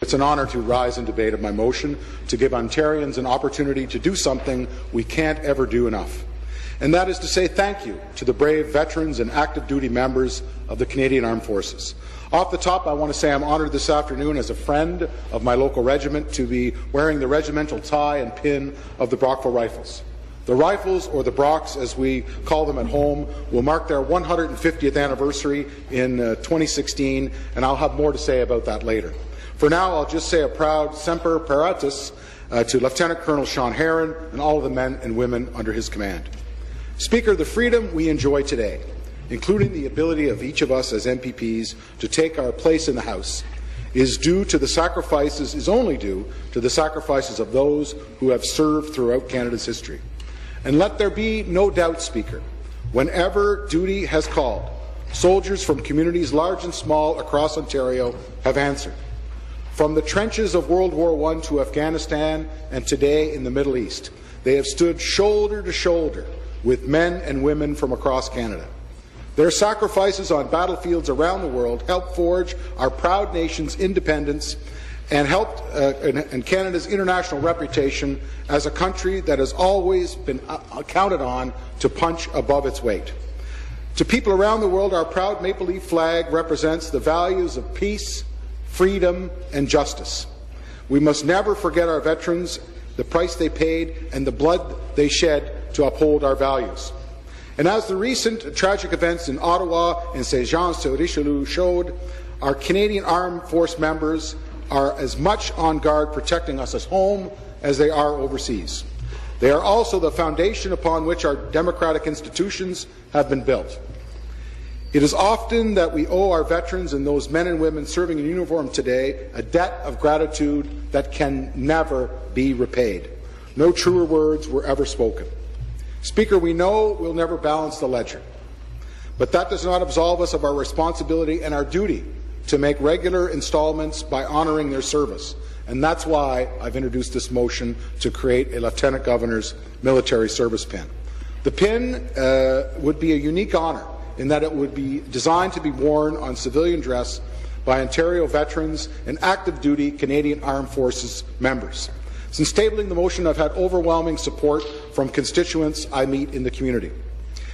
It's an honour to rise in debate of my motion to give Ontarians an opportunity to do something we can't ever do enough. And that is to say thank you to the brave veterans and active duty members of the Canadian Armed Forces. Off the top, I want to say I'm honoured this afternoon as a friend of my local regiment to be wearing the regimental tie and pin of the Brockville Rifles. The Rifles, or the Brocks as we call them at home, will mark their 150th anniversary in 2016, and I'll have more to say about that later. For now, I'll just say a proud Semper Paratus to Lieutenant Colonel Sean Heron and all of the men and women under his command. Speaker, the freedom we enjoy today, including the ability of each of us as MPPs to take our place in the House, is only due to the sacrifices of those who have served throughout Canada's history. And let there be no doubt, Speaker, whenever duty has called, soldiers from communities large and small across Ontario have answered. From the trenches of World War I to Afghanistan and today in the Middle East, they have stood shoulder to shoulder with men and women from across Canada. Their sacrifices on battlefields around the world helped forge our proud nation's independence and helped in Canada's international reputation as a country that has always been counted on to punch above its weight. To people around the world, our proud maple leaf flag represents the values of peace, freedom, and justice. We must never forget our veterans, the price they paid, and the blood they shed to uphold our values. And as the recent tragic events in Ottawa and Saint-Jean-sur-Richelieu showed, our Canadian Armed Force members are as much on guard protecting us at home as they are overseas. They are also the foundation upon which our democratic institutions have been built. It is often that we owe our veterans and those men and women serving in uniform today a debt of gratitude that can never be repaid. No truer words were ever spoken. Speaker, we know we'll never balance the ledger, but that does not absolve us of our responsibility and our duty to make regular installments by honouring their service. And that's why I've introduced this motion to create a Lieutenant Governor's military service pin. The pin would be a unique honour in that it would be designed to be worn on civilian dress by Ontario veterans and active duty Canadian Armed Forces members. Since tabling the motion, I've had overwhelming support from constituents I meet in the community.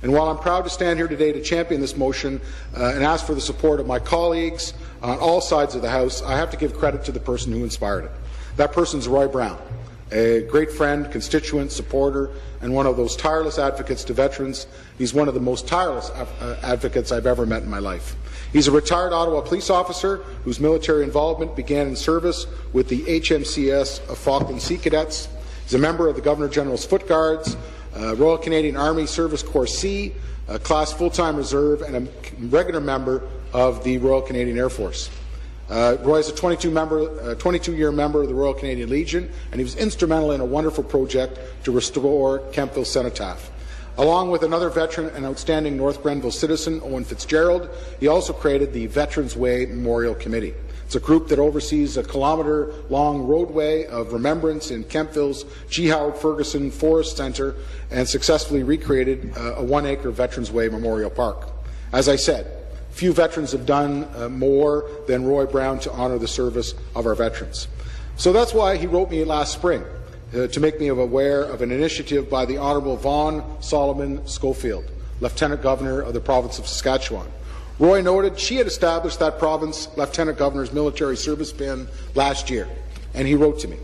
And while I'm proud to stand here today to champion this motion and ask for the support of my colleagues on all sides of the House, I have to give credit to the person who inspired it. That person is Roy Brown, a great friend, constituent, supporter, and one of those tireless advocates to veterans. He's one of the most tireless advocates I've ever met in my life. He's a retired Ottawa police officer whose military involvement began in service with the HMCS of Falkland Sea Cadets. He's a member of the Governor-General's Foot Guards, Royal Canadian Army Service Corps C, Class Full-Time Reserve, and a regular member of the Royal Canadian Air Force. Roy is a 22-year member of the Royal Canadian Legion, and he was instrumental in a wonderful project to restore Kemptville Cenotaph. Along with another veteran and outstanding North Grenville citizen, Owen Fitzgerald, he also created the Veterans Way Memorial Committee. It's a group that oversees a kilometre-long roadway of remembrance in Kemptville's G. Howard Ferguson Forest Centre and successfully recreated a 1-acre Veterans Way Memorial Park. As I said, few veterans have done more than Roy Brown to honour the service of our veterans. So that's why he wrote me last spring to make me aware of an initiative by the Honourable Vaughn Solomon Schofield, Lieutenant Governor of the province of Saskatchewan. Roy noted she had established that province Lieutenant Governor's military service pin last year, and he wrote to me.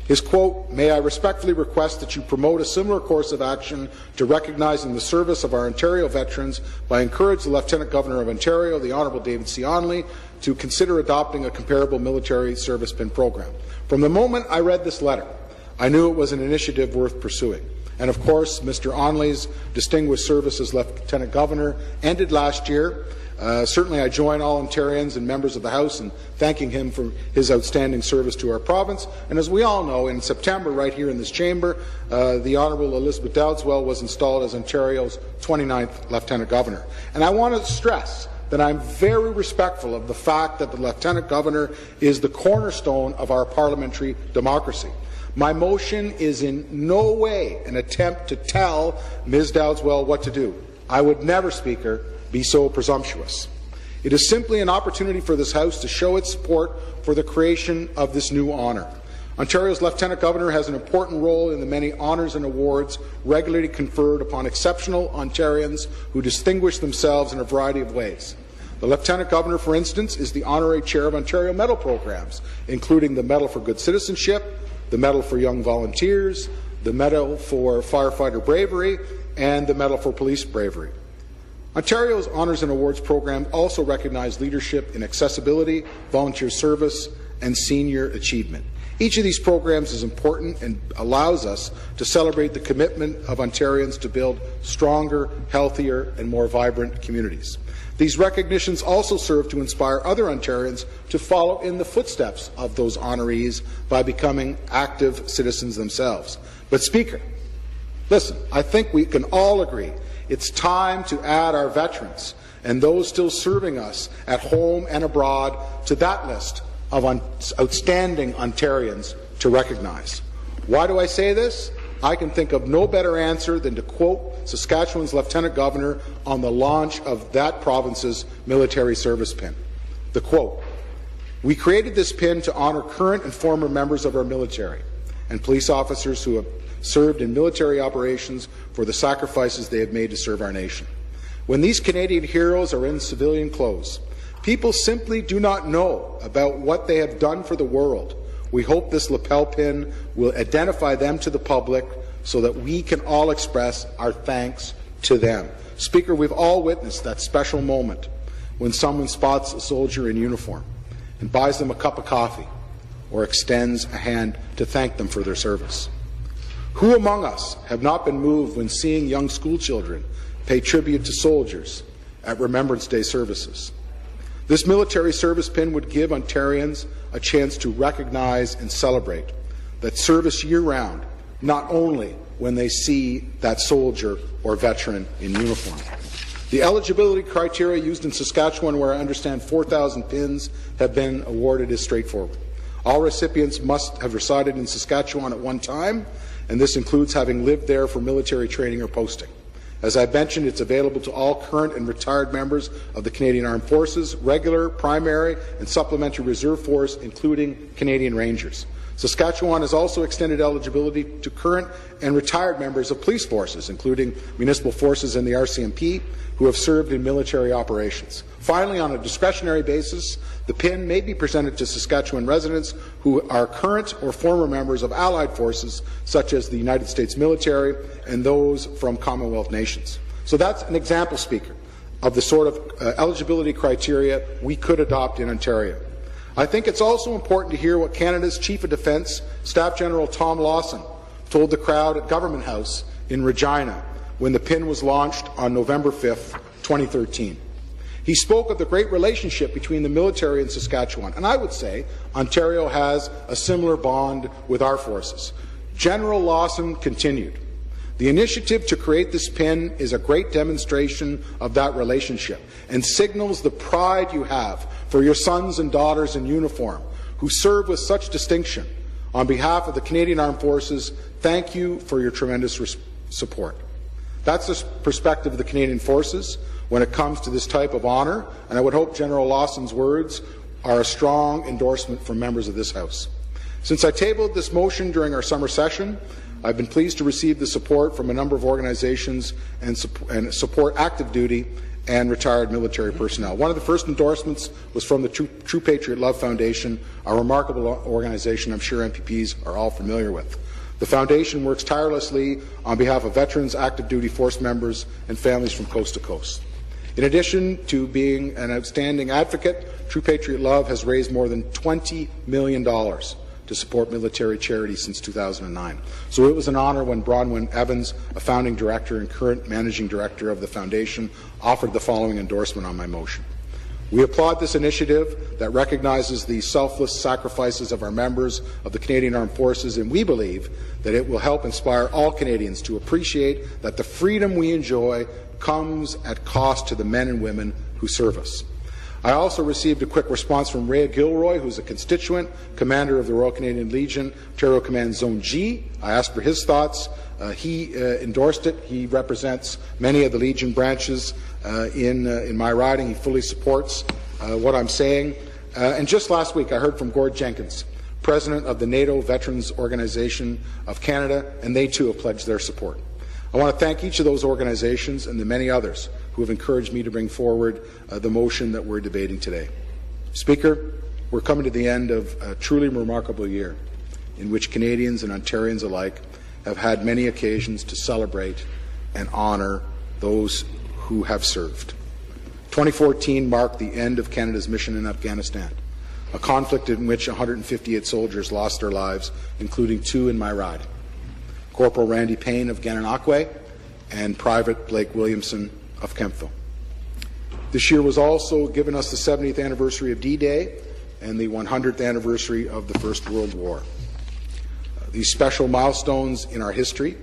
His quote, "May I respectfully request that you promote a similar course of action to recognizing the service of our Ontario veterans by encouraging the Lieutenant Governor of Ontario, the Honourable David C. Onley, to consider adopting a comparable military service pin program." From the moment I read this letter, I knew it was an initiative worth pursuing. And of course, Mr. Onley's distinguished service as Lieutenant Governor ended last year. Certainly I join all Ontarians and members of the House in thanking him for his outstanding service to our province. And as we all know, in September, right here in this chamber, the Honourable Elizabeth Dowdeswell was installed as Ontario's 29th Lieutenant Governor. And I want to stress that I'm very respectful of the fact that the Lieutenant Governor is the cornerstone of our parliamentary democracy. My motion is in no way an attempt to tell Ms. Dowdeswell what to do. I would never, Speaker, be so presumptuous. It is simply an opportunity for this House to show its support for the creation of this new honour. Ontario's Lieutenant Governor has an important role in the many honours and awards regularly conferred upon exceptional Ontarians who distinguish themselves in a variety of ways. The Lieutenant Governor, for instance, is the Honorary Chair of Ontario Medal Programs, including the Medal for Good Citizenship, the Medal for Young Volunteers, the Medal for Firefighter Bravery, and the Medal for Police Bravery. Ontario's Honours and Awards program also recognizes leadership in accessibility, volunteer service, and senior achievement. Each of these programs is important and allows us to celebrate the commitment of Ontarians to build stronger, healthier, and more vibrant communities. These recognitions also serve to inspire other Ontarians to follow in the footsteps of those honorees by becoming active citizens themselves. But, Speaker, listen, I think we can all agree it's time to add our veterans and those still serving us at home and abroad to that list of outstanding Ontarians to recognize. Why do I say this? I can think of no better answer than to quote Saskatchewan's Lieutenant Governor on the launch of that province's military service pin. The quote, "We created this pin to honour current and former members of our military and police officers who have served in military operations for the sacrifices they have made to serve our nation. When these Canadian heroes are in civilian clothes, people simply do not know about what they have done for the world. We hope this lapel pin will identify them to the public so that we can all express our thanks to them." Speaker, we've all witnessed that special moment when someone spots a soldier in uniform and buys them a cup of coffee or extends a hand to thank them for their service. Who among us have not been moved when seeing young schoolchildren pay tribute to soldiers at Remembrance Day services? This military service pin would give Ontarians a chance to recognize and celebrate that service year-round, not only when they see that soldier or veteran in uniform. The eligibility criteria used in Saskatchewan, where I understand 4,000 pins have been awarded, is straightforward. All recipients must have resided in Saskatchewan at one time, and this includes having lived there for military training or posting. As I mentioned, it's available to all current and retired members of the Canadian Armed Forces, regular, primary, and supplementary reserve force, including Canadian Rangers. Saskatchewan has also extended eligibility to current and retired members of police forces, including municipal forces and the RCMP, who have served in military operations. Finally, on a discretionary basis, the PIN may be presented to Saskatchewan residents who are current or former members of allied forces, such as the United States military and those from Commonwealth nations. So that's an example, Speaker, of the sort of eligibility criteria we could adopt in Ontario. I think it's also important to hear what Canada's Chief of Defence, Staff General Tom Lawson, told the crowd at Government House in Regina when the PIN was launched on November 5th, 2013. He spoke of the great relationship between the military and Saskatchewan, and I would say Ontario has a similar bond with our forces. General Lawson continued, "The initiative to create this PIN is a great demonstration of that relationship and signals the pride you have for your sons and daughters in uniform who serve with such distinction. On behalf of the Canadian Armed Forces, thank you for your tremendous support." That's the perspective of the Canadian Forces when it comes to this type of honour, and I would hope General Lawson's words are a strong endorsement from members of this House. Since I tabled this motion during our summer session, I've been pleased to receive the support from a number of organizations and support active duty and retired military personnel. One of the first endorsements was from the True Patriot Love Foundation, a remarkable organization I'm sure MPPs are all familiar with. The Foundation works tirelessly on behalf of veterans, active duty force members, and families from coast to coast. In addition to being an outstanding advocate, True Patriot Love has raised more than $20 million to support military charities since 2009. So it was an honour when Bronwyn Evans, a founding director and current managing director of the Foundation, offered the following endorsement on my motion. We applaud this initiative that recognizes the selfless sacrifices of our members of the Canadian Armed Forces, and we believe that it will help inspire all Canadians to appreciate that the freedom we enjoy comes at cost to the men and women who serve us. I also received a quick response from Ray Gilroy, who's a constituent, commander of the Royal Canadian Legion, Ontario Command Zone G. I asked for his thoughts. He endorsed it. He represents many of the Legion branches in my riding. He fully supports what I'm saying. And just last week, I heard from Gord Jenkins, president of the NATO Veterans Organization of Canada, and they too have pledged their support. I want to thank each of those organizations and the many others who have encouraged me to bring forward the motion that we're debating today. Speaker, we're coming to the end of a truly remarkable year in which Canadians and Ontarians alike have had many occasions to celebrate and honour those who have served. 2014 marked the end of Canada's mission in Afghanistan, a conflict in which 158 soldiers lost their lives, including 2 in my riding, Corporal Randy Payne of Gananoque and Private Blake Williamson of Kemptville. This year was also given us the 70th anniversary of D-Day and the 100th anniversary of the First World War. These special milestones in our history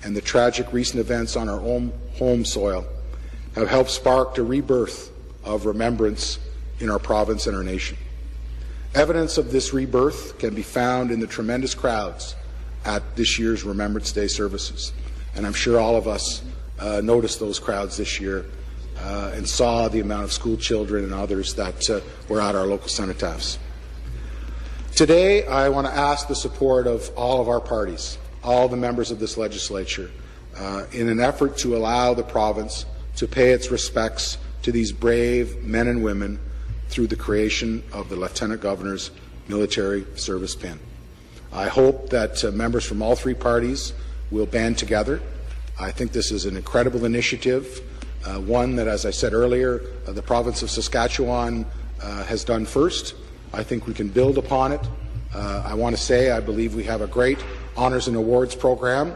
and the tragic recent events on our own home soil have helped spark a rebirth of remembrance in our province and our nation. Evidence of this rebirth can be found in the tremendous crowds at this year's Remembrance Day services. And I'm sure all of us noticed those crowds this year and saw the amount of school children and others that were at our local cenotaphs. Today, I want to ask the support of all of our parties, all the members of this legislature, in an effort to allow the province to pay its respects to these brave men and women through the creation of the Lieutenant Governor's Military Service Pin. I hope that members from all 3 parties will band together. I think this is an incredible initiative, one that, as I said earlier, the province of Saskatchewan has done first. I think we can build upon it. I want to say I believe we have a great honours and awards program,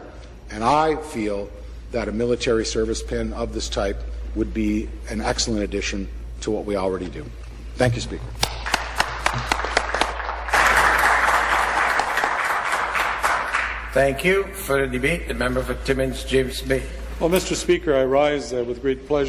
and I feel that a military service pin of this type would be an excellent addition to what we already do. Thank you, Speaker. Thank you. For the debate, the member for Timmins, James Bay. Well, Mr. Speaker, I rise with great pleasure.